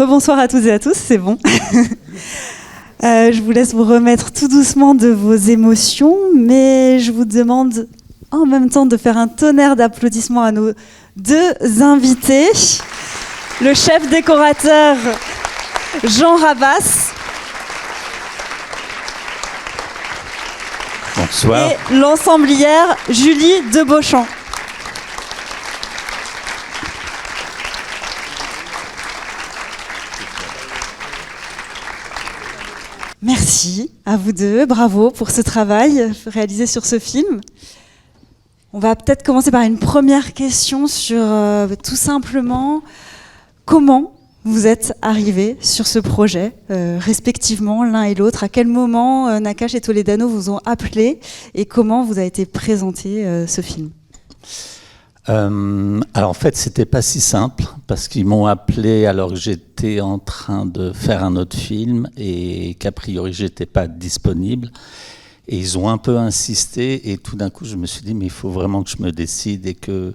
Rebonsoir à toutes et à tous, c'est bon. Je vous laisse vous remettre tout doucement de vos émotions, mais je vous demande en même temps de faire un tonnerre d'applaudissements à nos deux invités. Le chef décorateur Jean Rabas. Bonsoir. Et l'ensemblière Julie Debauchamp. Merci à vous deux, bravo pour ce travail réalisé sur ce film. On va peut-être commencer par une première question sur tout simplement comment vous êtes arrivés sur ce projet, respectivement l'un et l'autre. À quel moment Nakache et Toledano vous ont appelé et comment vous a été présenté ce film ? Alors en fait, c'était pas si simple parce qu'ils m'ont appelé alors que j'étais en train de faire un autre film et qu'a priori j'étais pas disponible. Et ils ont un peu insisté et tout d'un coup je me suis dit mais il faut vraiment que je me décide et que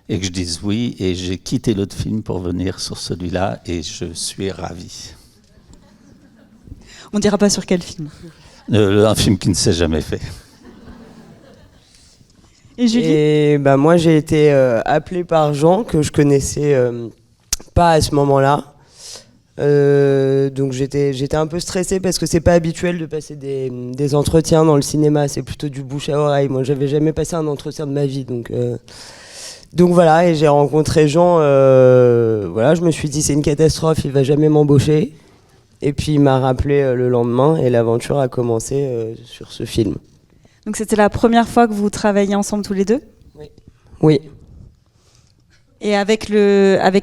je dise oui. Et j'ai quitté l'autre film pour venir sur celui-là et je suis ravi. On dira pas sur quel film. Un film qui ne s'est jamais fait. Et Julie ? Et moi j'ai été appelé par Jean que je connaissais pas à ce moment-là. Donc j'étais un peu stressée parce que c'est pas habituel de passer des entretiens dans le cinéma, c'est plutôt du bouche à oreille. Moi j'avais jamais passé un entretien de ma vie, donc voilà, et j'ai rencontré Jean. Voilà, je me suis dit c'est une catastrophe, il va jamais m'embaucher. Et puis il m'a rappelé le lendemain et l'aventure a commencé sur ce film. Donc c'était la première fois que vous travailliez ensemble tous les deux ? Oui. Et avec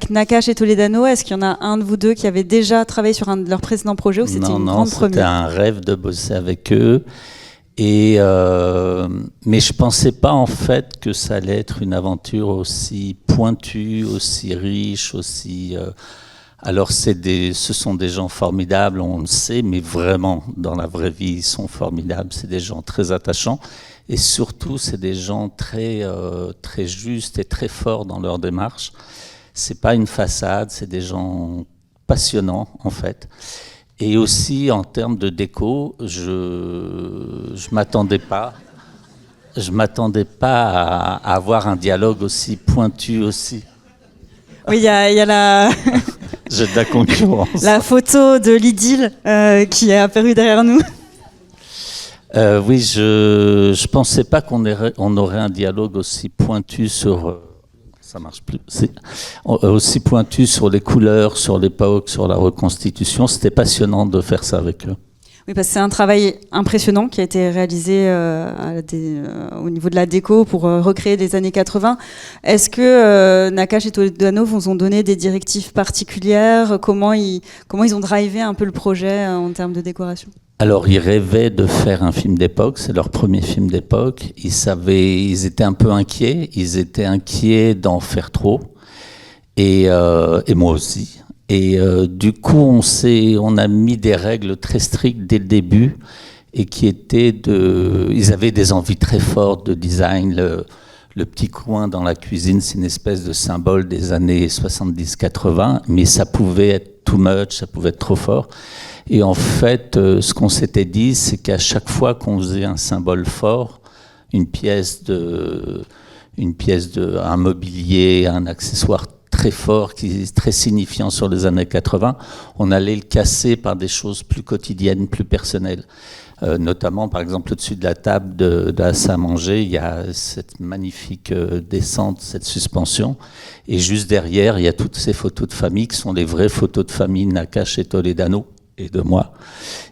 Nakache et Toledano, est-ce qu'il y en a un de vous deux qui avait déjà travaillé sur un de leurs précédents projets ou c'était une grande première ? Non, c'était un rêve de bosser avec eux. Mais je pensais pas en fait que ça allait être une aventure aussi pointue, aussi riche, aussi... Alors ce sont des gens formidables, on le sait, mais vraiment, dans la vraie vie, ils sont formidables. C'est des gens très attachants. Et surtout, c'est des gens très justes et très forts dans leur démarche. C'est pas une façade, c'est des gens passionnants, en fait. Et aussi, en termes de déco, je m'attendais pas à avoir un dialogue aussi pointu aussi. Oui, il y a la... J'ai de la concurrence. La photo de l'idylle qui est apparue derrière nous. Oui, je pensais pas qu'on aurait un dialogue aussi pointu sur... ça marche plus. Aussi pointu sur les couleurs, sur l'époque, sur la reconstitution. C'était passionnant de faire ça avec eux. Oui, parce que c'est un travail impressionnant qui a été réalisé au niveau de la déco pour recréer les années 80. Est-ce que Nakache et Toledano vous ont donné des directives particulières ? Comment ils ont drivé un peu le projet en termes de décoration ? Alors, ils rêvaient de faire un film d'époque. C'est leur premier film d'époque. Ils étaient un peu inquiets. Ils étaient inquiets d'en faire trop. Et moi aussi. Et du coup, on a mis des règles très strictes dès le début et qui étaient ils avaient des envies très fortes de design. Le petit coin dans la cuisine, c'est une espèce de symbole des années 70-80, mais ça pouvait être too much, ça pouvait être trop fort. Et en fait, ce qu'on s'était dit, c'est qu'à chaque fois qu'on faisait un symbole fort, un mobilier, un accessoire très fort, qui est très signifiant sur les années 80, on allait le casser par des choses plus quotidiennes, plus personnelles. Notamment, par exemple, au-dessus de la table de la salle à manger, il y a cette magnifique descente, cette suspension. Et juste derrière, il y a toutes ces photos de famille qui sont les vraies photos de famille Nakache et Toledano, et de moi.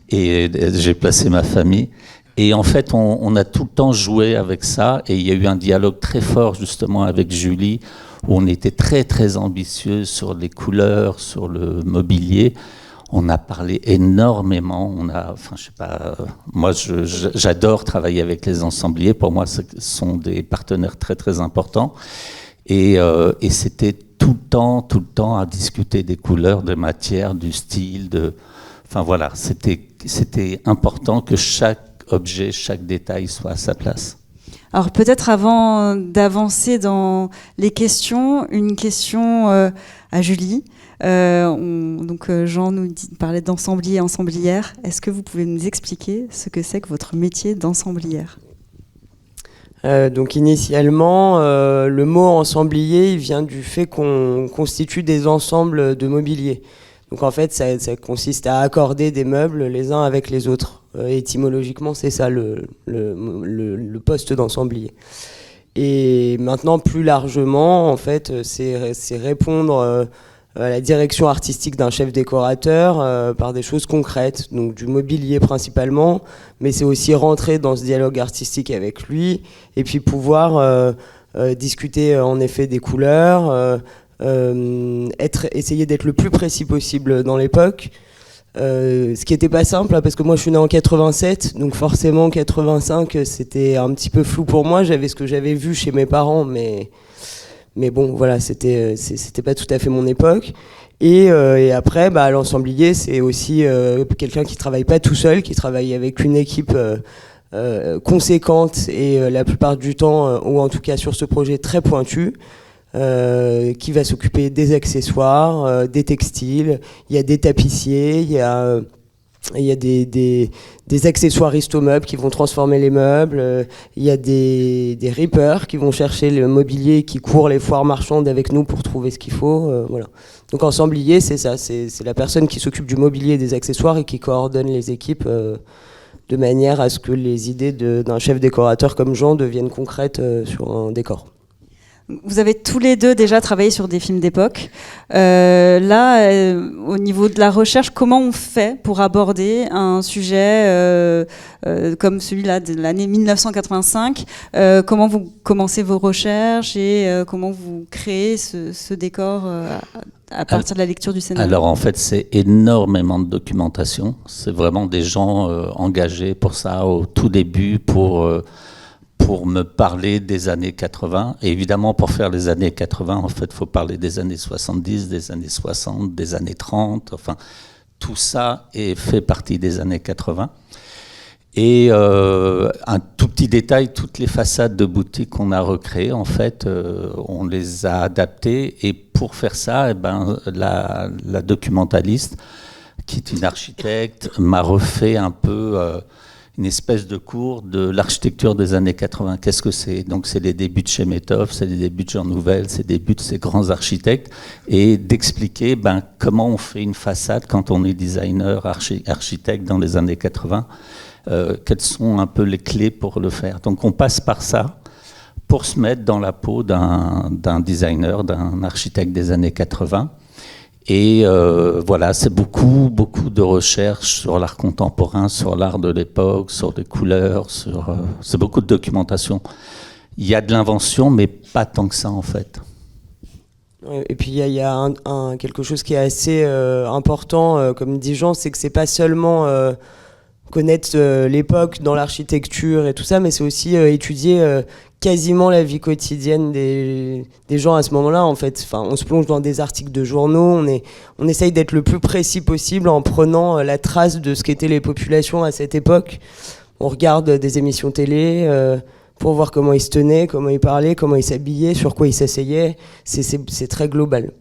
Et j'ai placé ma famille. Et en fait, on a tout le temps joué avec ça. Et il y a eu un dialogue très fort, justement, avec Julie, où on était très, très ambitieux sur les couleurs, sur le mobilier. On a parlé énormément. Je sais pas, moi, j'adore travailler avec les ensembliers. Pour moi, ce sont des partenaires très, très importants. Et c'était tout le temps à discuter des couleurs, des matières, du style. Enfin voilà, c'était important que chaque objet, chaque détail soit à sa place. Alors peut-être avant d'avancer dans les questions, une question à Julie. Jean nous parlait d'ensemblier et ensemblière. Est-ce que vous pouvez nous expliquer ce que c'est que votre métier d'ensemblière ? Donc initialement, le mot ensemblier il vient du fait qu'on constitue des ensembles de mobilier. Donc en fait, ça consiste à accorder des meubles les uns avec les autres. Étymologiquement, c'est ça le poste d'ensemblier. Et maintenant, plus largement, en fait, c'est répondre à la direction artistique d'un chef décorateur par des choses concrètes, donc du mobilier principalement, mais c'est aussi rentrer dans ce dialogue artistique avec lui et puis pouvoir discuter en effet des couleurs, essayer d'être le plus précis possible dans l'époque. Ce qui n'était pas simple, parce que moi je suis né en 87, donc forcément 85 c'était un petit peu flou pour moi. J'avais ce que j'avais vu chez mes parents, mais bon voilà, c'était pas tout à fait mon époque. Et après l'ensemblier c'est aussi quelqu'un qui travaille pas tout seul, qui travaille avec une équipe conséquente et la plupart du temps, ou en tout cas sur ce projet très pointu. Qui va s'occuper des accessoires, des textiles, il y a des tapissiers, il y a des accessoiristes aux meubles qui vont transformer les meubles, il y a des rippers qui vont chercher le mobilier, qui courent les foires marchandes avec nous pour trouver ce qu'il faut. Voilà. Donc ensemblier, c'est ça, c'est la personne qui s'occupe du mobilier et des accessoires et qui coordonne les équipes de manière à ce que les idées d'un chef décorateur comme Jean deviennent concrètes sur un décor. Vous avez tous les deux déjà travaillé sur des films d'époque. Au niveau de la recherche, comment on fait pour aborder un sujet comme celui-là de l'année 1985 ? Comment vous commencez vos recherches et comment vous créez ce décor à partir de la lecture du scénario ? Alors en fait, c'est énormément de documentation. C'est vraiment des gens engagés pour ça au tout début, pour me parler des années 80. Et évidemment, pour faire les années 80, en fait, il faut parler des années 70, des années 60, des années 30. Enfin, tout ça est fait partie des années 80. Et un tout petit détail, toutes les façades de boutiques qu'on a recréées, en fait, on les a adaptées. Et pour faire ça, la documentaliste, qui est une architecte, m'a refait un peu une espèce de cours de l'architecture des années 80. Qu'est-ce que c'est ? Donc c'est les débuts de Chemetov, c'est les débuts de Jean Nouvel, c'est les débuts de ces grands architectes, et d'expliquer comment on fait une façade quand on est designer, architecte dans les années 80, quelles sont un peu les clés pour le faire. Donc on passe par ça pour se mettre dans la peau d'un designer, d'un architecte des années 80. Et voilà, c'est beaucoup de recherches sur l'art contemporain, sur l'art de l'époque, sur les couleurs, c'est beaucoup de documentation. Il y a de l'invention, mais pas tant que ça en fait. Et puis il y a quelque chose qui est assez important, comme dit Jean, c'est que c'est pas seulement connaître l'époque dans l'architecture et tout ça, mais c'est aussi étudier quasiment la vie quotidienne des gens à ce moment-là, en fait. Enfin, on se plonge dans des articles de journaux, on essaye d'être le plus précis possible en prenant la trace de ce qu'étaient les populations à cette époque. On regarde des émissions télé pour voir comment ils se tenaient, comment ils parlaient, comment ils s'habillaient, sur quoi ils s'asseyaient. C'est très global.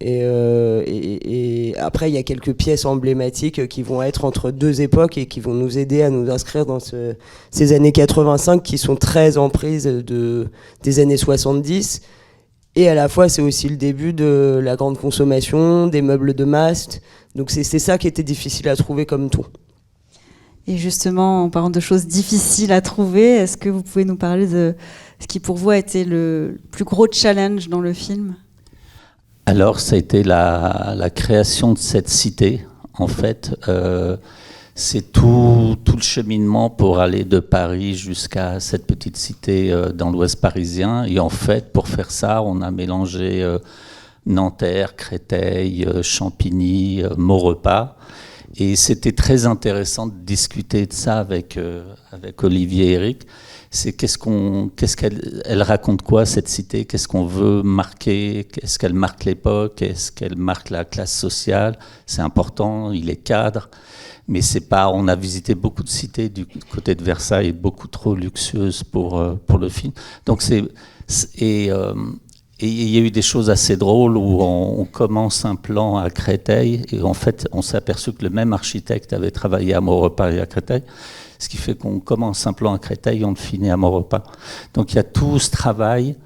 Et après, il y a quelques pièces emblématiques qui vont être entre deux époques et qui vont nous aider à nous inscrire dans ces années 85 qui sont très en prise des années 70. Et à la fois, c'est aussi le début de la grande consommation, des meubles de masse. Donc c'est ça qui était difficile à trouver comme tout. Et justement, en parlant de choses difficiles à trouver, est-ce que vous pouvez nous parler de ce qui pour vous a été le plus gros challenge dans le film ? Alors, ça a été la création de cette cité. En fait, c'est tout le cheminement pour aller de Paris jusqu'à cette petite cité dans l'Ouest parisien. Et en fait, pour faire ça, on a mélangé Nanterre, Créteil, Champigny, Maurepas. Et c'était très intéressant de discuter de ça avec Olivier et Eric. c'est elle raconte quoi cette cité, qu'est-ce qu'on veut marquer, est-ce qu'elle marque l'époque, est-ce qu'elle marque la classe sociale, c'est important, il est cadre, mais c'est pas, on a visité beaucoup de cités du côté de Versailles, beaucoup trop luxueuses pour le film, donc et il y a eu des choses assez drôles où on commence un plan à Créteil et en fait on s'est aperçu que le même architecte avait travaillé à Maurepas et à Créteil, ce qui fait qu'on commence un plan à Créteil et on le finit à Maurepas. Donc il y a tout ce travail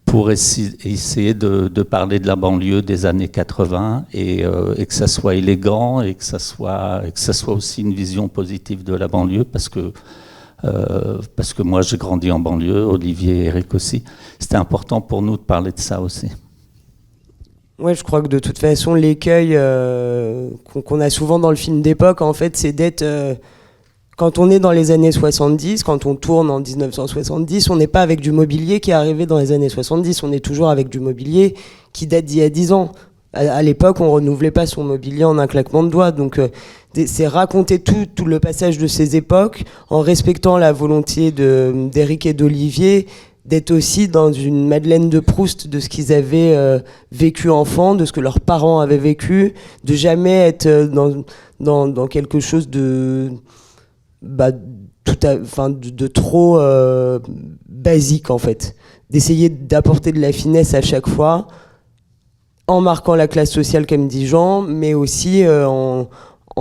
pour essayer de parler de la banlieue des années 80 et que ça soit élégant et que ça soit aussi une vision positive de la banlieue parce que moi j'ai grandi en banlieue, Olivier et Eric aussi. C'était important pour nous de parler de ça aussi. Ouais, je crois que de toute façon l'écueil qu'on a souvent dans le film d'époque, en fait, c'est d'être quand on est dans les années 70, quand on tourne en 1970, on n'est pas avec du mobilier qui est arrivé dans les années 70, on est toujours avec du mobilier qui date d'il y a 10 ans. À l'époque, on renouvelait pas son mobilier en un claquement de doigts. Donc, c'est raconter tout le passage de ces époques en respectant la volonté d'Éric et d'Olivier d'être aussi dans une Madeleine de Proust de ce qu'ils avaient vécu enfant, de ce que leurs parents avaient vécu, de jamais être dans quelque chose de trop basique en fait. D'essayer d'apporter de la finesse à chaque fois, en marquant la classe sociale comme dit Jean, mais aussi en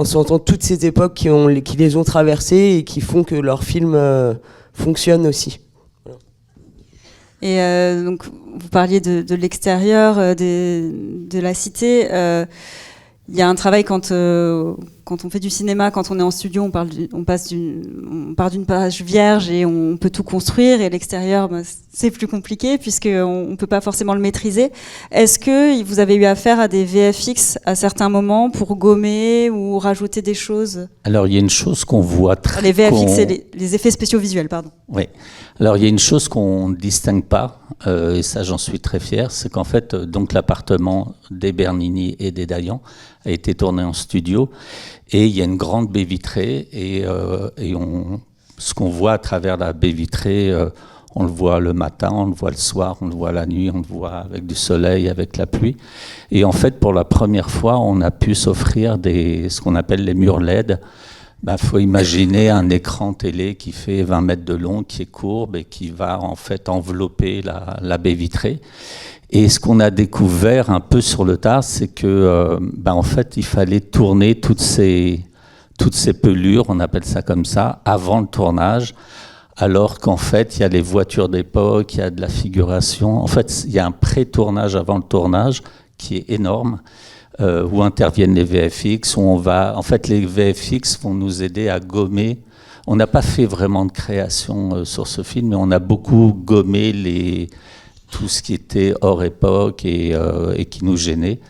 sentant toutes ces époques qui les ont traversées et qui font que leur film fonctionne aussi. Voilà. Et donc, vous parliez de l'extérieur, de la cité. Il y a un travail quand on fait du cinéma, quand on est en studio, on part d'une page vierge et on peut tout construire. Et l'extérieur, c'est plus compliqué puisqu'on ne peut pas forcément le maîtriser. Est-ce que vous avez eu affaire à des VFX à certains moments pour gommer ou rajouter des choses ? Alors il y a une chose qu'on voit très... Les VFX, c'est les effets spéciaux visuels, pardon. Oui. Alors il y a une chose qu'on ne distingue pas, et ça j'en suis très fier, c'est qu'en fait, donc l'appartement des Bernini et des Dayan a été tourné en studio et il y a une grande baie vitrée et ce qu'on voit à travers la baie vitrée, on le voit le matin, on le voit le soir, on le voit la nuit, on le voit avec du soleil, avec la pluie. Et en fait, pour la première fois, on a pu s'offrir ce qu'on appelle les murs LED. Faut imaginer un écran télé qui fait 20 mètres de long, qui est courbe et qui va en fait envelopper la baie vitrée. Et ce qu'on a découvert un peu sur le tard, c'est que en fait, il fallait tourner toutes ces pelures, on appelle ça comme ça, avant le tournage, alors qu'en fait, il y a les voitures d'époque, il y a de la figuration. En fait, il y a un pré-tournage avant le tournage qui est énorme, où interviennent les VFX, où en fait, les VFX vont nous aider à gommer. On n'a pas fait vraiment de création sur ce film, mais on a beaucoup gommé tout ce qui était hors époque et qui nous gênait.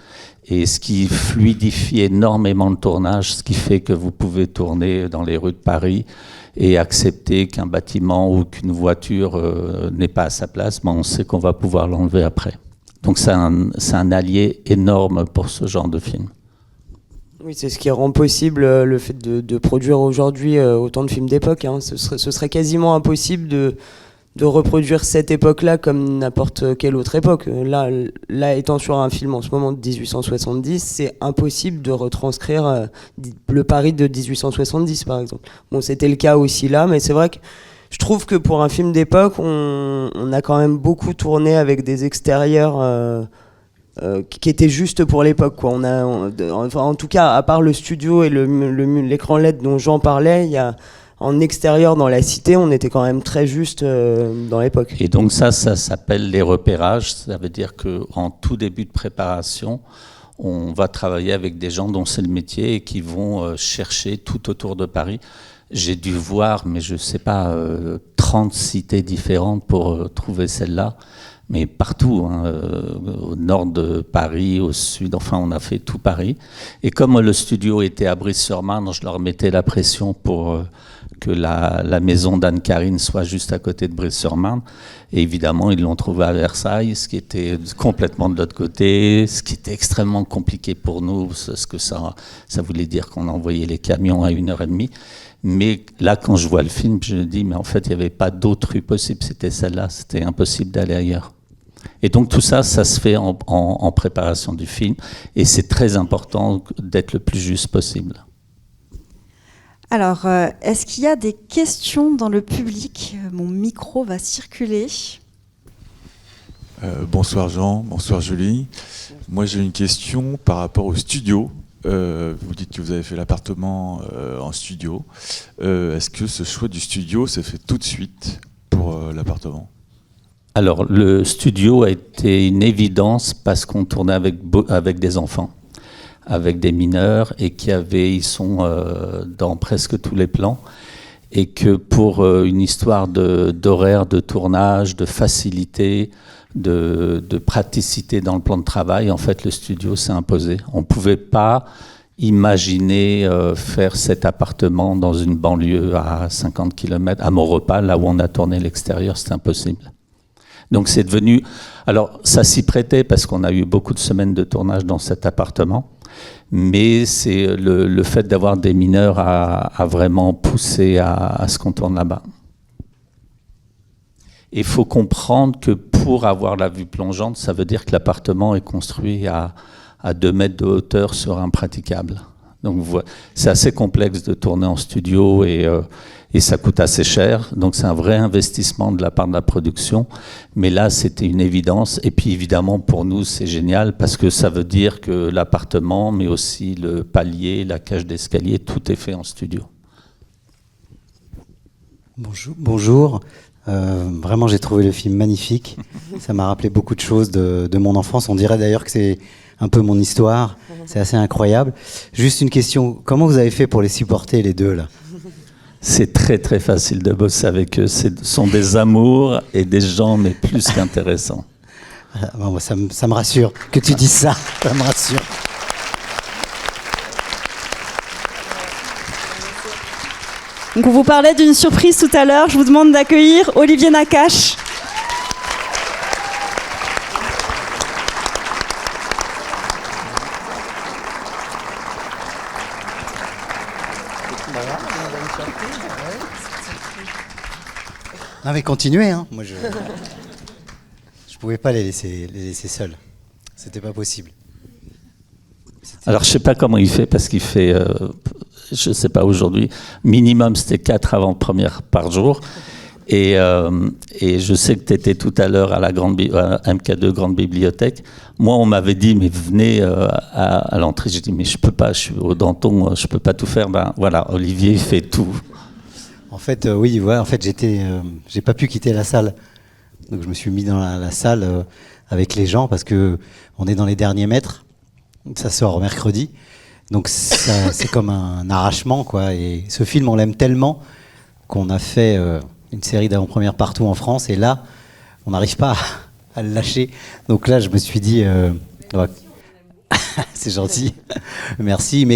Et ce qui fluidifie énormément le tournage, ce qui fait que vous pouvez tourner dans les rues de Paris et accepter qu'un bâtiment ou qu'une voiture n'est pas à sa place, on sait qu'on va pouvoir l'enlever après. Donc c'est un allié énorme pour ce genre de film. Oui, c'est ce qui rend possible le fait de produire aujourd'hui autant de films d'époque. Ce serait quasiment impossible de reproduire cette époque-là comme n'importe quelle autre époque. Là, étant sur un film en ce moment de 1870, c'est impossible de retranscrire le Paris de 1870, par exemple. Bon, c'était le cas aussi là, mais c'est vrai que je trouve que pour un film d'époque, on a quand même beaucoup tourné avec des extérieurs qui étaient juste pour l'époque, quoi. En tout cas, à part le studio et l'écran LED dont Jean parlait, il y a... En extérieur, dans la cité, on était quand même très juste dans l'époque. Et donc ça s'appelle les repérages. Ça veut dire qu'en tout début de préparation, on va travailler avec des gens dont c'est le métier et qui vont chercher tout autour de Paris. J'ai dû voir, mais je ne sais pas, 30 cités différentes pour trouver celle-là. mais partout, hein, au nord de Paris, au sud, enfin on a fait tout Paris. Et comme le studio était à Brise-sur-Marne, je leur mettais la pression pour que la maison d'Anne-Carine soit juste à côté de Brise-sur-Marne. Et évidemment, ils l'ont trouvé à Versailles, ce qui était complètement de l'autre côté, ce qui était extrêmement compliqué pour nous, parce que ça voulait dire qu'on envoyait les camions à 1h30. Mais là, quand je vois le film, je me dis, mais en fait, il n'y avait pas d'autre rue possible, c'était celle-là, c'était impossible d'aller ailleurs. Et donc tout ça, ça se fait en préparation du film, et c'est très important d'être le plus juste possible. Alors, est-ce qu'il y a des questions dans le public? Mon micro va circuler. Bonsoir Jean, bonsoir Julie. Moi j'ai une question par rapport au studio. Vous dites que vous avez fait l'appartement en studio. Est-ce que ce choix du studio s'est fait tout de suite pour l'appartement ? Alors, le studio a été une évidence parce qu'on tournait avec des enfants, avec des mineurs, et ils sont dans presque tous les plans. Et que pour une histoire d'horaire, de tournage, de facilité, de praticité dans le plan de travail, en fait, le studio s'est imposé. On ne pouvait pas imaginer faire cet appartement dans une banlieue à 50 km, à Maurepas, là où on a tourné l'extérieur, c'est impossible. Donc c'est devenu... Alors ça s'y prêtait parce qu'on a eu beaucoup de semaines de tournage dans cet appartement, mais c'est le fait d'avoir des mineurs a vraiment poussé à ce qu'on tourne là-bas. Il faut comprendre que pour avoir la vue plongeante, ça veut dire que l'appartement est construit à 2 mètres de hauteur sur impraticable. Donc c'est assez complexe de tourner en studio et ça coûte assez cher. Donc c'est un vrai investissement de la part de la production. Mais là, c'était une évidence. Et puis évidemment, pour nous, c'est génial parce que ça veut dire que l'appartement, mais aussi le palier, la cage d'escalier, tout est fait en studio. Bonjour. Vraiment, j'ai trouvé le film magnifique. Ça m'a rappelé beaucoup de choses de mon enfance. On dirait d'ailleurs que c'est un peu mon histoire. C'est assez incroyable. Juste une question. Comment vous avez fait pour les supporter, les deux, là ? C'est très, très facile de bosser avec eux. Ce sont des amours et des gens, mais plus qu'intéressants. Bon, ça me rassure que tu dises ça. Ça me rassure. Donc on vous parlait d'une surprise tout à l'heure. Je vous demande d'accueillir Olivier Nakache. Non mais continuez, hein. Moi je pouvais pas les laisser seuls. C'était pas possible. Alors je sais pas comment il fait parce qu'il fait, je sais pas aujourd'hui, minimum c'était 4 avant-premières par jour. Et je sais que tu étais tout à l'heure à la MK2 Grande Bibliothèque. Moi, on m'avait dit, mais venez à l'entrée. J'ai dit, mais je peux pas, je suis au Danton, je peux pas tout faire. Ben voilà, Olivier fait tout. En fait, oui, ouais, en fait, j'ai pas pu quitter la salle. Donc je me suis mis dans la salle avec les gens parce que on est dans les derniers mètres. Ça sort mercredi. Donc c'est comme un arrachement, quoi. Et ce film, on l'aime tellement qu'on a fait une série d'avant-premières partout en France. Et là, on n'arrive pas à le lâcher. Donc là, je me suis dit... ouais. C'est gentil. Merci.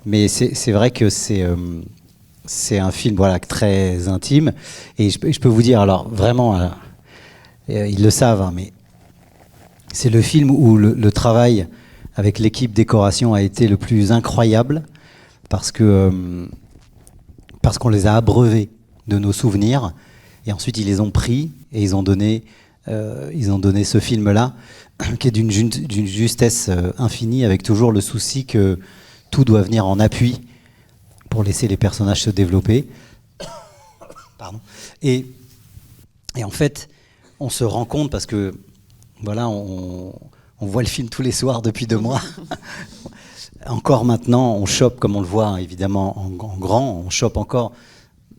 Mais c'est vrai que c'est un film, voilà, très intime. Et je peux vous dire, alors vraiment, ils le savent, hein, mais c'est le film où le travail avec l'équipe décoration a été le plus incroyable parce qu'on les a abreuvés de nos souvenirs et ensuite ils les ont pris et ils ont donné ce film-là qui est d'une justesse infinie avec toujours le souci que tout doit venir en appui pour laisser les personnages se développer. Pardon. Et en fait, on se rend compte parce que voilà, on voit le film tous les soirs depuis 2 mois. Encore maintenant, on chope, comme on le voit évidemment en grand, on chope encore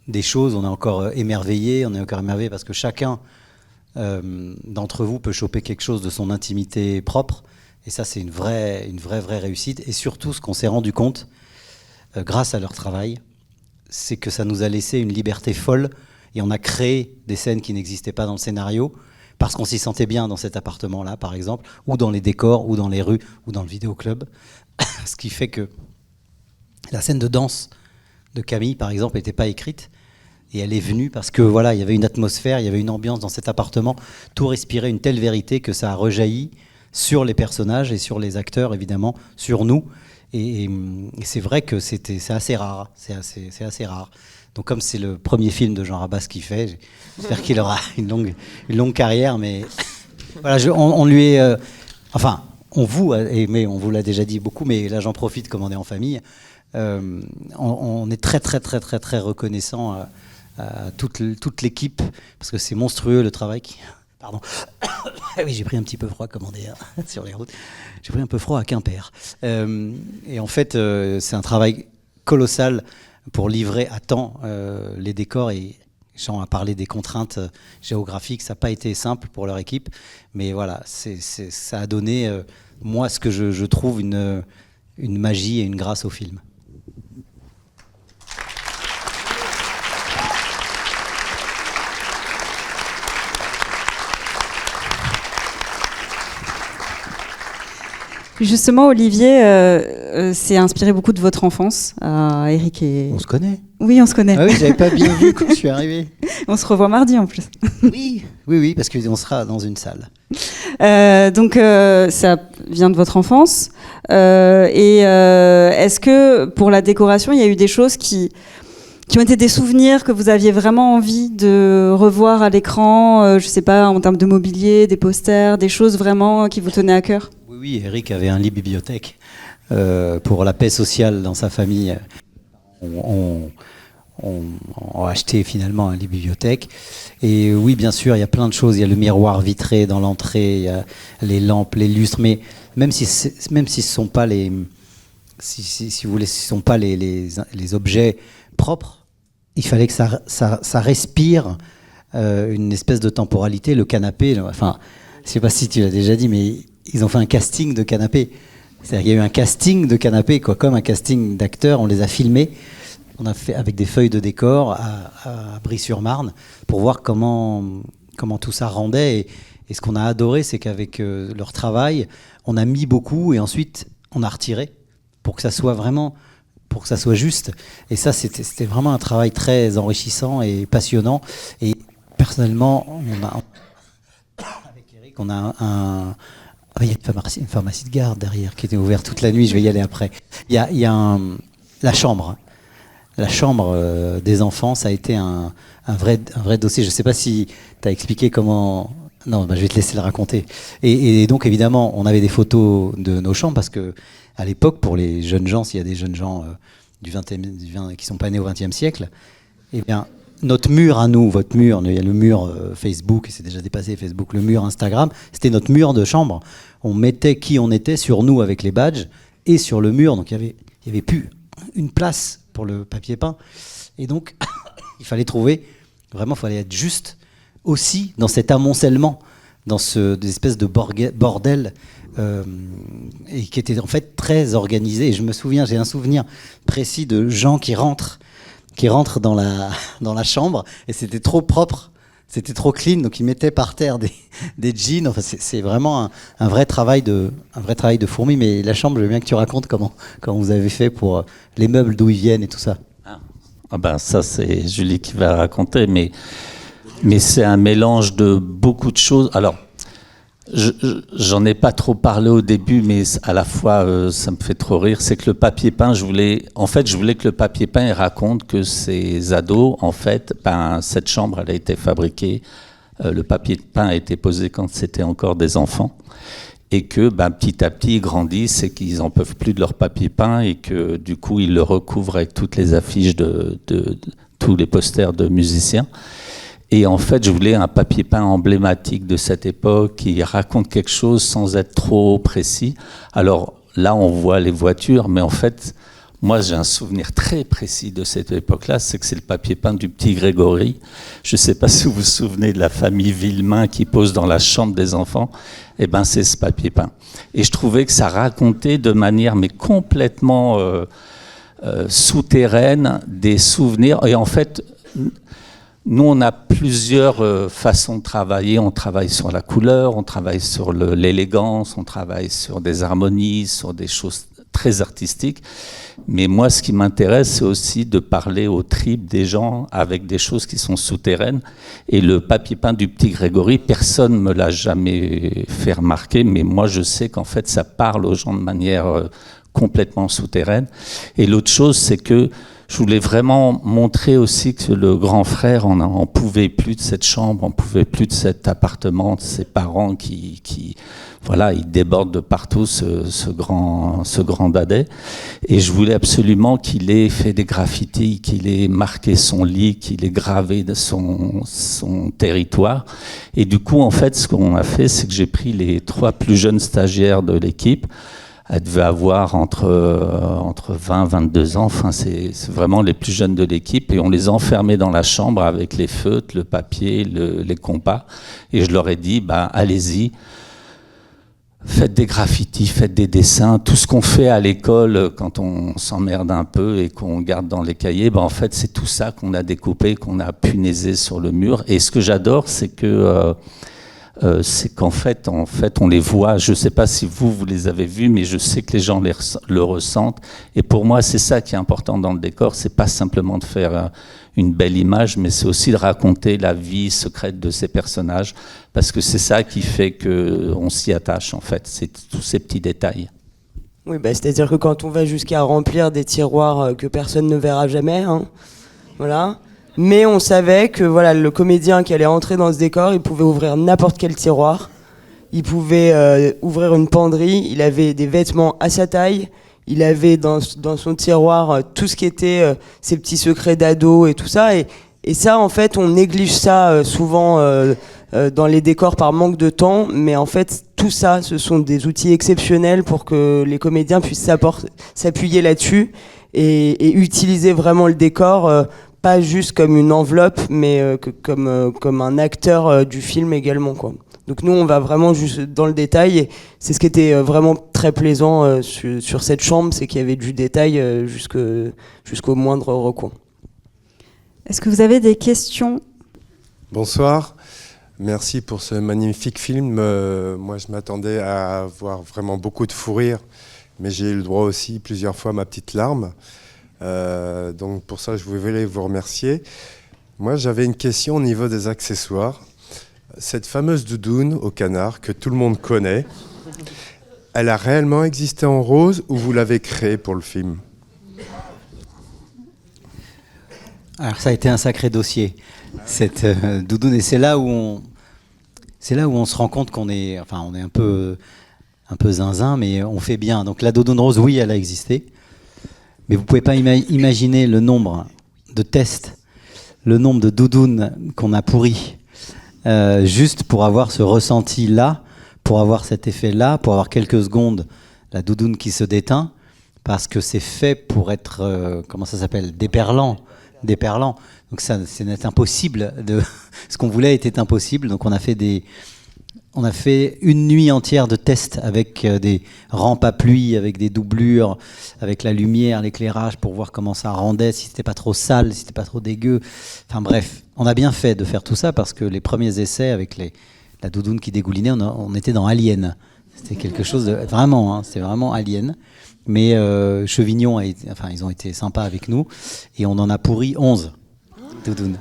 des choses, on est encore émerveillé parce que chacun d'entre vous peut choper quelque chose de son intimité propre. Et ça, c'est une vraie réussite. Et surtout, ce qu'on s'est rendu compte, grâce à leur travail, c'est que ça nous a laissé une liberté folle et on a créé des scènes qui n'existaient pas dans le scénario parce qu'on s'y sentait bien dans cet appartement-là, par exemple, ou dans les décors, ou dans les rues, ou dans le vidéoclub. Ce qui fait que la scène de danse de Camille, par exemple, n'était pas écrite. Et elle est venue parce que voilà, il y avait une atmosphère, il y avait une ambiance dans cet appartement. Tout respirait une telle vérité que ça a rejailli sur les personnages et sur les acteurs, évidemment, sur nous. Et c'est vrai que c'est assez rare. C'est assez rare. Donc comme c'est le premier film de Jean Rabas qu'il fait, j'espère qu'il aura une longue carrière. Mais voilà, on lui est... enfin, on vous l'a déjà dit beaucoup, mais là j'en profite comme on est en famille. On est très très très très très reconnaissant à toute l'équipe, parce que c'est monstrueux le travail qui... Pardon. Oui, j'ai pris un petit peu froid, comme on dit, sur les routes. J'ai pris un peu froid à Quimper. Et en fait, c'est un travail colossal pour livrer à temps les décors. Et Jean a parlé des contraintes géographiques. Ça n'a pas été simple pour leur équipe. Mais voilà, ça a donné, moi, ce que je trouve une magie et une grâce au film. Justement, Olivier s'est inspiré beaucoup de votre enfance, Eric et... On se connaît. Oui, on se connaît. Ah oui, j'avais pas bien vu quand je suis arrivé. On se revoit mardi en plus. Oui, parce qu'on sera dans une salle. Donc, ça vient de votre enfance. Est-ce que pour la décoration, il y a eu des choses qui ont été des souvenirs que vous aviez vraiment envie de revoir à l'écran, je sais pas, en termes de mobilier, des posters, des choses vraiment qui vous tenaient à cœur? Oui, Eric avait un lit bibliothèque pour la paix sociale dans sa famille. On a acheté finalement un lit bibliothèque. Et oui, bien sûr, il y a plein de choses. Il y a le miroir vitré dans l'entrée, il y a les lampes, les lustres. Mais même si ce sont pas les, si vous voulez, ce sont pas les objets propres, il fallait que ça respire une espèce de temporalité. Le canapé, enfin, je sais pas si tu l'as déjà dit, mais ils ont fait un casting de canapé. C'est-à-dire qu'il y a eu un casting de canapé, quoi, comme un casting d'acteurs. On les a filmés. On a fait avec des feuilles de décor à Brie-sur-Marne pour voir comment tout ça rendait. Et ce qu'on a adoré, c'est qu'avec leur travail, on a mis beaucoup et ensuite on a retiré pour que ça soit vraiment, pour que ça soit juste. Et ça, c'était vraiment un travail très enrichissant et passionnant. Et personnellement, avec Eric, on a il y a une pharmacie de garde derrière qui était ouverte toute la nuit. Je vais y aller après. Il y a la chambre. La chambre des enfants, ça a été un vrai dossier. Je ne sais pas si tu as expliqué comment... Non, je vais te laisser le raconter. Et donc, évidemment, on avait des photos de nos chambres parce que à l'époque, pour les jeunes gens, s'il y a des jeunes gens qui ne sont pas nés au XXe siècle, eh bien, notre mur à nous, votre mur, il y a le mur Facebook, et c'est déjà dépassé Facebook, le mur Instagram, c'était notre mur de chambre. On mettait qui on était sur nous avec les badges et sur le mur. Donc, il y avait plus une place pour le papier peint. Et donc, il fallait être juste aussi dans cet amoncellement, dans des espèces de bordel, et qui était en fait très organisé. Et j'ai un souvenir précis de gens qui rentrent dans la chambre, et c'était trop propre, c'était trop clean, donc ils mettaient par terre des jeans. Enfin, c'est vraiment un vrai travail de fourmi. Mais la chambre, je veux bien que tu racontes comment vous avez fait pour les meubles, d'où ils viennent et tout ça. Ah ben ça, c'est Julie qui va raconter, mais c'est un mélange de beaucoup de choses. Alors, j'en ai pas trop parlé au début, mais à la fois, ça me fait trop rire. C'est que le papier peint, je voulais que le papier peint raconte que ces ados, en fait, cette chambre, elle a été fabriquée, le papier peint a été posé quand c'était encore des enfants, et que petit à petit, ils grandissent et qu'ils n'en peuvent plus de leur papier peint, et que du coup, ils le recouvrent avec toutes les affiches de tous les posters de musiciens. Et en fait, je voulais un papier peint emblématique de cette époque qui raconte quelque chose sans être trop précis. Alors là, on voit les voitures, mais en fait, moi, j'ai un souvenir très précis de cette époque-là, c'est que c'est le papier peint du petit Grégory. Je ne sais pas si vous vous souvenez de la famille Villemain qui pose dans la chambre des enfants. Eh ben, c'est ce papier peint. Et je trouvais que ça racontait de manière mais complètement souterraine des souvenirs. Et en fait, Nous, on a plusieurs façons de travailler. On travaille sur la couleur, on travaille sur l'élégance, on travaille sur des harmonies, sur des choses très artistiques. Mais moi, ce qui m'intéresse, c'est aussi de parler aux tripes des gens avec des choses qui sont souterraines. Et le papier peint du petit Grégory, personne ne me l'a jamais fait remarquer, mais moi, je sais qu'en fait, ça parle aux gens de manière complètement souterraine. Et l'autre chose, c'est que je voulais vraiment montrer aussi que le grand frère, on n'en pouvait plus de cette chambre, on pouvait plus de cet appartement, de ses parents qui voilà, ils débordent de partout, ce grand dadais. Et je voulais absolument qu'il ait fait des graffitis, qu'il ait marqué son lit, qu'il ait gravé de son territoire. Et du coup, en fait, ce qu'on a fait, c'est que j'ai pris les 3 plus jeunes stagiaires de l'équipe. Elle devait avoir entre 20 et 22 ans, enfin c'est vraiment les plus jeunes de l'équipe, et on les enfermait dans la chambre avec les feutres, le papier, les compas, et je leur ai dit, allez-y, faites des graffitis, faites des dessins, tout ce qu'on fait à l'école quand on s'emmerde un peu et qu'on garde dans les cahiers, en fait c'est tout ça qu'on a découpé, qu'on a punaisé sur le mur. Et ce que j'adore, c'est que c'est qu'en fait, on les voit. Je ne sais pas si vous les avez vus, mais je sais que les gens le ressentent. Et pour moi, c'est ça qui est important dans le décor. C'est pas simplement de faire une belle image, mais c'est aussi de raconter la vie secrète de ces personnages, parce que c'est ça qui fait qu'on s'y attache, en fait. C'est tous ces petits détails. Oui, c'est-à-dire que quand on va jusqu'à remplir des tiroirs que personne ne verra jamais, voilà. Mais on savait que voilà, le comédien qui allait entrer dans ce décor, il pouvait ouvrir n'importe quel tiroir, il pouvait ouvrir une penderie, il avait des vêtements à sa taille, il avait dans son tiroir tout ce qui était ses petits secrets d'ado et tout ça. Et ça, en fait, on néglige ça souvent dans les décors par manque de temps, mais en fait, tout ça, ce sont des outils exceptionnels pour que les comédiens puissent s'appuyer là-dessus et utiliser vraiment le décor pas juste comme une enveloppe, mais comme un acteur du film également, quoi. Donc nous, on va vraiment juste dans le détail, et c'est ce qui était vraiment très plaisant sur cette chambre, c'est qu'il y avait du détail jusqu'au moindre recoin. Est-ce que vous avez des questions ? Bonsoir, merci pour ce magnifique film. Moi, je m'attendais à avoir vraiment beaucoup de fou rire, mais j'ai eu le droit aussi plusieurs fois à ma petite larme. Donc pour ça, je voulais vous remercier. Moi, j'avais une question au niveau des accessoires. Cette fameuse doudoune au canard que tout le monde connaît, elle a réellement existé en rose ou vous l'avez créée pour le film ? Alors ça a été un sacré dossier, cette doudoune, et c'est là où on se rend compte qu'on est, on est un peu zinzin, mais on fait bien. Donc la doudoune rose, oui, elle a existé. Mais vous ne pouvez pas imaginer le nombre de tests, le nombre de doudounes qu'on a pourris, juste pour avoir ce ressenti-là, pour avoir cet effet-là, pour avoir quelques secondes la doudoune qui se déteint, parce que c'est fait pour être, déperlant. Donc ça, c'est impossible. Ce qu'on voulait était impossible, donc on a fait une nuit entière de tests avec des rampes à pluie, avec des doublures, avec la lumière, l'éclairage, pour voir comment ça rendait, si c'était pas trop sale, si c'était pas trop dégueu. Enfin bref, on a bien fait de faire tout ça parce que les premiers essais avec la doudoune qui dégoulinait, on était dans Alien. C'était quelque chose de vraiment, c'est vraiment Alien. Mais Chevignon ils ont été sympas avec nous et on en a pourri 11 doudounes.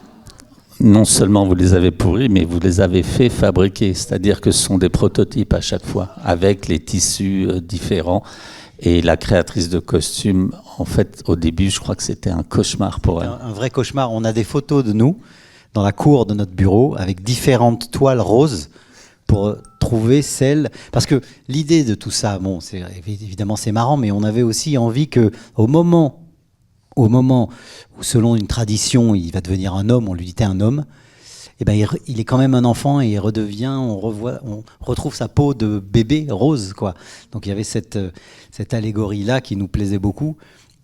Non seulement vous les avez pourris, mais vous les avez fait fabriquer. C'est-à-dire que ce sont des prototypes à chaque fois, avec les tissus différents. Et la créatrice de costumes, en fait, au début, je crois que c'était un cauchemar pour elle. Un vrai cauchemar. On a des photos de nous dans la cour de notre bureau, avec différentes toiles roses, pour trouver celle... Parce que l'idée de tout ça, évidemment c'est marrant, mais on avait aussi envie qu'au moment où, selon une tradition, il va devenir un homme, on lui dit t'es un homme, il est quand même un enfant et il redevient, on retrouve sa peau de bébé rose, quoi. Donc il y avait cette allégorie-là qui nous plaisait beaucoup.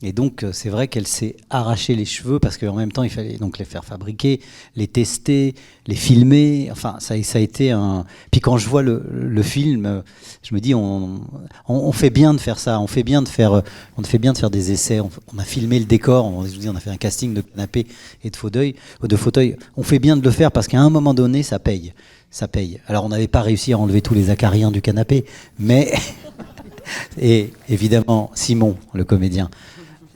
Et donc, c'est vrai qu'elle s'est arraché les cheveux parce qu'en même temps, il fallait donc les faire fabriquer, les tester, les filmer. Enfin, ça a été un. Puis quand je vois le film, je me dis, on fait bien de faire ça. On fait bien de faire des essais. On a filmé le décor. On a fait un casting de canapé et de fauteuil. On fait bien de le faire parce qu'à un moment donné, ça paye. Ça paye. Alors, on n'avait pas réussi à enlever tous les acariens du canapé, mais et évidemment, Simon, le comédien,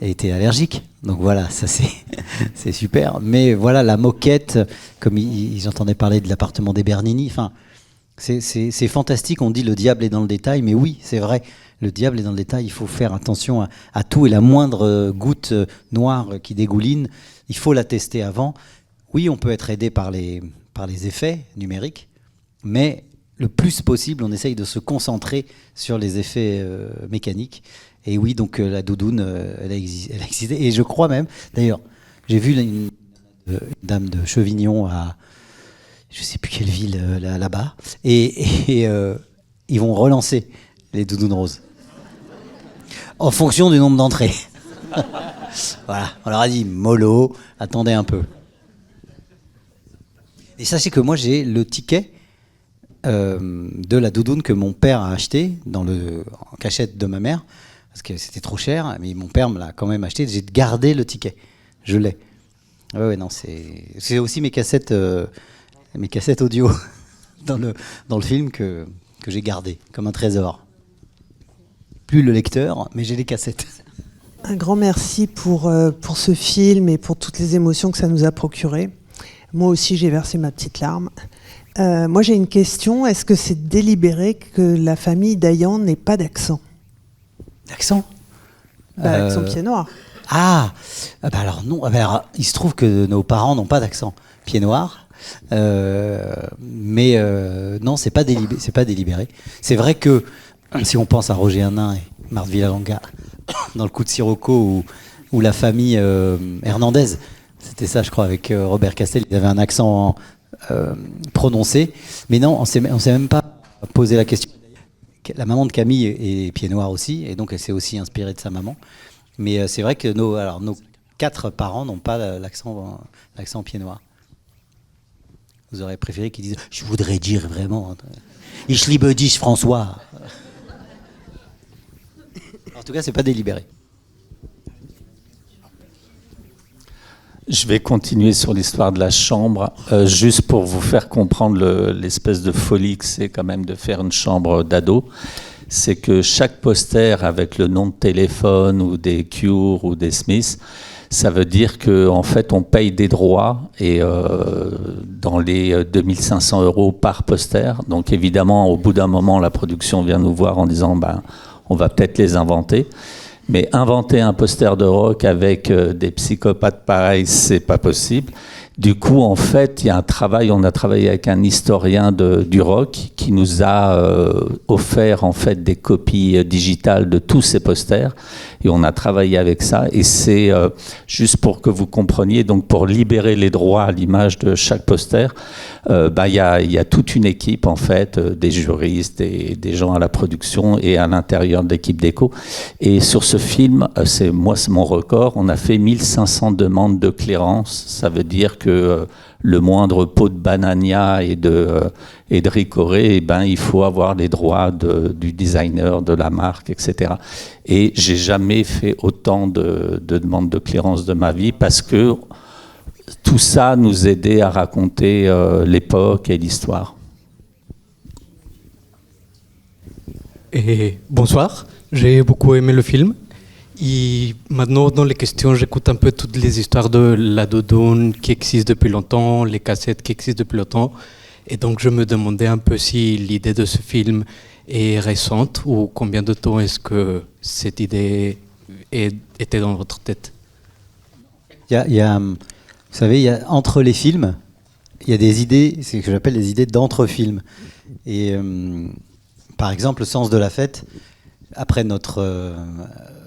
était allergique, donc voilà, ça c'est super. Mais voilà, la moquette, comme ils entendaient parler de l'appartement des Bernini, enfin, c'est fantastique. On dit le diable est dans le détail, mais oui, c'est vrai, le diable est dans le détail. Il faut faire attention à tout, et la moindre goutte noire qui dégouline, il faut la tester avant. Oui, on peut être aidé par les effets numériques, mais le plus possible, on essaye de se concentrer sur les effets mécaniques. Et oui, donc la doudoune, elle a existé. Et je crois même, d'ailleurs, j'ai vu une dame de Chevignon à, je ne sais plus quelle ville là-bas, et ils vont relancer les doudounes roses en fonction du nombre d'entrées. Voilà, on leur a dit mollo, attendez un peu. Et sachez que moi j'ai le ticket de la doudoune que mon père a acheté en cachette de ma mère, parce que c'était trop cher, mais mon père me l'a quand même acheté. J'ai gardé le ticket, je l'ai. Ouais, non, c'est aussi mes cassettes audio dans le film que j'ai gardé comme un trésor. Plus le lecteur, mais j'ai les cassettes. Un grand merci pour ce film et pour toutes les émotions que ça nous a procurées. Moi aussi, j'ai versé ma petite larme. Moi, j'ai une question. Est-ce que c'est délibéré que la famille d'Ayan n'ait pas d'accent ? D'accent ? Accent pied noir. Bah alors non. Alors, il se trouve que nos parents n'ont pas d'accent pied noir. Mais non, c'est pas délibéré. C'est vrai que si on pense à Roger Hanin et Marthe Villalonga dans le coup de Sirocco ou la famille Hernandez, c'était ça, je crois, avec Robert Castel, ils avaient un accent prononcé. Mais non, on s'est même pas posé la question. La maman de Camille est pied noir aussi, et donc elle s'est aussi inspirée de sa maman. Mais c'est vrai que nos 4 parents n'ont pas l'accent pied noir. Vous auriez préféré qu'ils disent « Je voudrais dire vraiment... Ich liebe dich, François ». En tout cas, c'est pas délibéré. Je vais continuer sur l'histoire de la chambre, juste pour vous faire comprendre l'espèce de folie que c'est quand même de faire une chambre d'ado. C'est que chaque poster avec le nom de téléphone ou des Cure ou des Smiths, ça veut dire qu'en fait on paye des droits et dans les 2500 € par poster. Donc évidemment, au bout d'un moment, la production vient nous voir en disant on va peut-être les inventer. Mais inventer un poster de rock avec des psychopathes pareils, c'est pas possible. Du coup, en fait, il y a un travail. On a travaillé avec un historien du rock qui nous a offert en fait des copies digitales de tous ces posters, et on a travaillé avec ça. Et c'est juste pour que vous compreniez. Donc, pour libérer les droits à l'image de chaque poster, il y a toute une équipe en fait, des juristes, des gens à la production et à l'intérieur de l'équipe déco. Et sur ce film, c'est mon record. On a fait 1500 demandes de clearance. Ça veut dire que le moindre pot de banania et de ricoré, il faut avoir les droits du designer, de la marque, etc. Et j'ai jamais fait autant de demandes de clearance de ma vie, parce que tout ça nous aidait à raconter l'époque et l'histoire. Et bonsoir, j'ai beaucoup aimé le film. Et maintenant, dans les questions, j'écoute un peu toutes les histoires de la doudoune qui existent depuis longtemps, les cassettes qui existent depuis longtemps. Et donc, je me demandais un peu si l'idée de ce film est récente, ou combien de temps est-ce que cette idée était dans votre tête. Vous savez, entre les films, il y a des idées, c'est ce que j'appelle les idées d'entre-films. Et par exemple, Le sens de la fête, après notre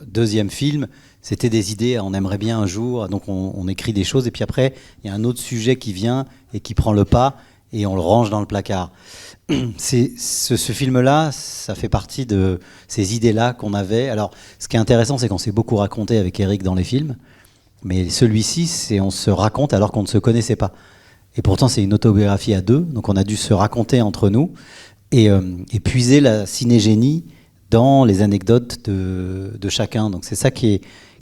deuxième film, c'était des idées, on aimerait bien un jour, donc on écrit des choses, et puis après, il y a un autre sujet qui vient et qui prend le pas, et on le range dans le placard. Ce film-là, ça fait partie de ces idées-là qu'on avait. Alors, ce qui est intéressant, c'est qu'on s'est beaucoup raconté avec Eric dans les films, mais celui-ci, c'est on se raconte alors qu'on ne se connaissait pas. Et pourtant, c'est une autobiographie à deux, donc on a dû se raconter entre nous et puiser la cinégénie dans les anecdotes de chacun. Donc c'est ça qui est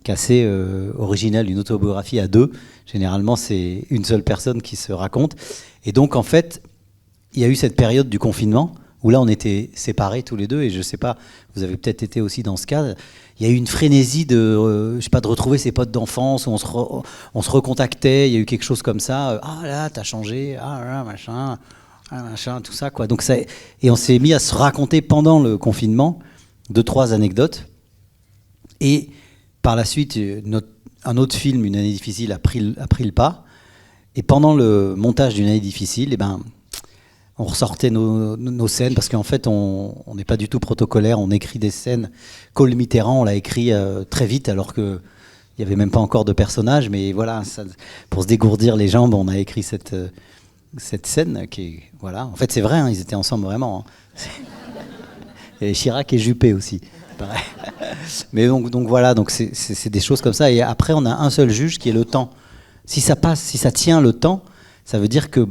assez original, une autobiographie à deux. Généralement, c'est une seule personne qui se raconte. Et donc, en fait, il y a eu cette période du confinement où là, on était séparés tous les deux. Et je ne sais pas, vous avez peut-être été aussi dans ce cas. Il y a eu une frénésie de retrouver ses potes d'enfance, où on se recontactait. Il y a eu quelque chose comme ça. Ah là, t'as changé. Ah là, machin, tout ça, quoi. Donc et on s'est mis à se raconter pendant le confinement 2-3 anecdotes. Et par la suite, un autre film, Une année difficile, a pris le pas. Et pendant le montage d'Une année difficile, eh ben, on ressortait nos scènes, parce qu'en fait, on n'est pas du tout protocolaire. On écrit des scènes. Cole Mitterrand, on l'a écrit très vite, alors qu'il n'y avait même pas encore de personnage. Mais voilà, pour se dégourdir les jambes, on a écrit cette scène qui est, voilà. En fait, c'est vrai, hein, ils étaient ensemble vraiment. Hein. Et Chirac et Juppé aussi. Pareil. Mais donc voilà, donc c'est des choses comme ça. Et après, on a un seul juge qui est le temps. Si ça tient le temps, ça veut dire que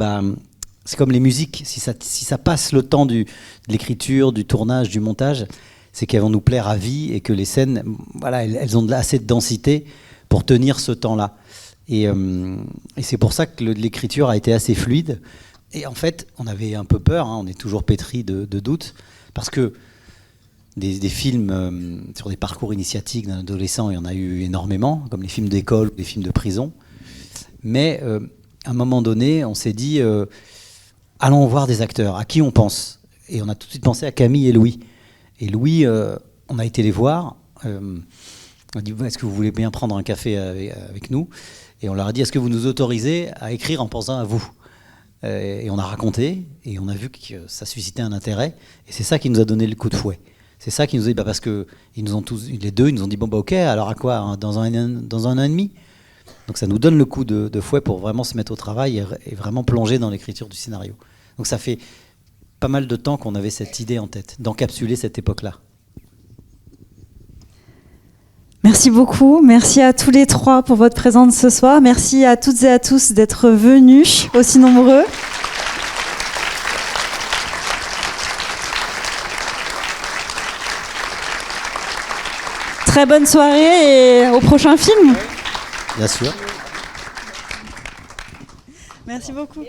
c'est comme les musiques. Si ça passe le temps de l'écriture, du tournage, du montage, c'est qu'elles vont nous plaire à vie et que les scènes, voilà, elles ont assez de densité pour tenir ce temps-là. Et c'est pour ça que l'écriture a été assez fluide. Et en fait, on avait un peu peur, hein, on est toujours pétri de doutes, parce que des films sur des parcours initiatiques d'un adolescent, il y en a eu énormément, comme les films d'école ou les films de prison. Mais à un moment donné, on s'est dit, allons voir des acteurs. À qui on pense? Et on a tout de suite pensé à Camille et Louis. Et Louis, on a été les voir. On a dit, est-ce que vous voulez bien prendre un café avec nous? Et on leur a dit, est-ce que vous nous autorisez à écrire en pensant à vous? Et on a raconté, et on a vu que ça suscitait un intérêt. Et c'est ça qui nous a donné le coup de fouet. C'est ça qui nous a dit, parce que les deux, ils nous ont dit, bon, ok, alors à quoi, hein, dans un an et demi? Donc ça nous donne le coup de fouet pour vraiment se mettre au travail et vraiment plonger dans l'écriture du scénario. Donc ça fait pas mal de temps qu'on avait cette idée en tête, d'encapsuler cette époque-là. Merci beaucoup. Merci à tous les trois pour votre présence ce soir. Merci à toutes et à tous d'être venus aussi nombreux. Très bonne soirée et au prochain film. Bien sûr. Merci beaucoup.